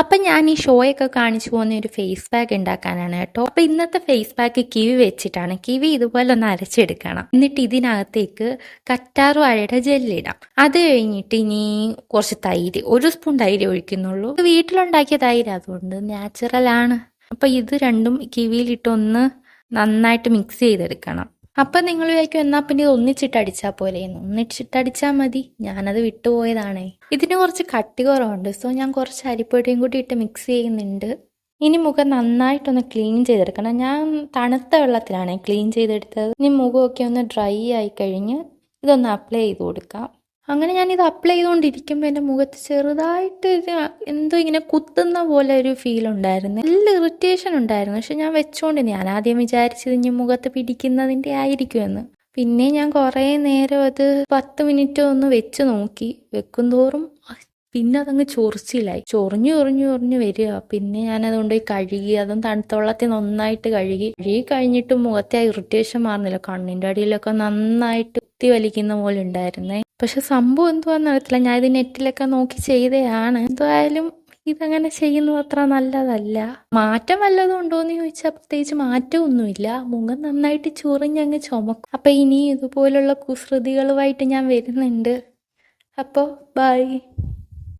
അപ്പം ഞാൻ ഈ ഷോയൊക്കെ കാണിച്ചു പോകുന്ന ഒരു ഫേസ് പാക്ക് ഉണ്ടാക്കാനാണ് കേട്ടോ. അപ്പം ഇന്നത്തെ ഫേസ് പാക്ക് കിവി വെച്ചിട്ടാണ്. കിവി ഇതുപോലെ ഒന്ന് അരച്ചെടുക്കണം. എന്നിട്ട് ഇതിനകത്തേക്ക് കറ്റാർ വാഴയുടെ ജെല്ലിടാം. അത് കഴിഞ്ഞിട്ട് ഇനി കുറച്ച് തൈര്, 1 സ്പൂൺ തൈര് ഒഴിക്കുന്നുള്ളൂ. വീട്ടിലുണ്ടാക്കിയ തൈര്, അതുകൊണ്ട് നാച്ചുറൽ ആണ്. അപ്പം ഇത് രണ്ടും കിവിയിലിട്ടൊന്ന് നന്നായിട്ട് മിക്സ് ചെയ്തെടുക്കണം. അപ്പം നിങ്ങൾ വിചാരിക്കും എന്നാൽ പിന്നെ ഇത് ഒന്നിച്ചിട്ടടിച്ചാൽ പോലെയെന്ന്. ഒന്നിച്ചിട്ടടിച്ചാൽ മതി, ഞാനത് വിട്ടുപോയതാണേ. ഇതിന് കുറച്ച് കട്ടി കുറവുണ്ട്, സോ ഞാൻ കുറച്ച് അരിപ്പൊടിയും കൂടി ഇട്ട് മിക്സ് ചെയ്യുന്നുണ്ട്. ഇനി മുഖം നന്നായിട്ടൊന്ന് ക്ലീൻ ചെയ്തെടുക്കണം. ഞാൻ തണുത്ത വെള്ളത്തിലാണ് ക്ലീൻ ചെയ്തെടുത്തത്. ഇനി മുഖമൊക്കെ ഒന്ന് ഡ്രൈ ആയി കഴിഞ്ഞ് ഇതൊന്ന് അപ്ലൈ ചെയ്ത് കൊടുക്കാം. അങ്ങനെ ഞാനിത് അപ്ലൈ ചെയ്തുകൊണ്ടിരിക്കുമ്പോൾ എൻ്റെ മുഖത്ത് ചെറുതായിട്ട് എന്തോ ഇങ്ങനെ കുത്തുന്ന പോലെ ഒരു ഫീൽ ഉണ്ടായിരുന്നു. നല്ല ഇറിറ്റേഷൻ ഉണ്ടായിരുന്നു. പക്ഷെ ഞാൻ ആദ്യം വിചാരിച്ചത് ഇനി മുഖത്ത് പിടിക്കുന്നതിൻ്റെ ആയിരിക്കുമെന്ന്. പിന്നെ ഞാൻ കുറേ നേരം അത് 10 മിനിറ്റ് ഒന്ന് വെച്ച് നോക്കി. വെക്കും തോറും പിന്നെ അതങ്ങ് ചൊറിച്ചിലായി, ചൊറിഞ്ഞു വരിക. പിന്നെ ഞാനതുകൊണ്ട് കഴുകി, അതും തണുത്ത വെള്ളത്തിൽ നന്നായിട്ട് കഴുകി കഴിഞ്ഞിട്ട് മുഖത്തെ ആ ഇറിറ്റേഷൻ മാറുന്നില്ല. കണ്ണിൻ്റെ അടിയിലൊക്കെ നന്നായിട്ട് കുത്തി വലിക്കുന്ന പോലെ ഉണ്ടായിരുന്നേ. പക്ഷെ സംഭവം എന്തുവാന്ന് അറിയത്തില്ല. ഞാൻ ഇത് നെറ്റിലൊക്കെ നോക്കി ചെയ്തതാണ്. എന്തായാലും ഇതങ്ങനെ ചെയ്യുന്നത് അത്ര നല്ലതല്ല. മാറ്റം വല്ലതും ഉണ്ടോയെന്ന് ചോദിച്ചാൽ പ്രത്യേകിച്ച് മാറ്റമൊന്നുമില്ല. മുഖം നന്നായിട്ട് ചൊറിഞ്ഞങ്ങ് ചുമക്കും. അപ്പം ഇനി ഇതുപോലുള്ള കുസൃതികളുമായിട്ട് ഞാൻ വരുന്നുണ്ട്. അപ്പോൾ ബൈ.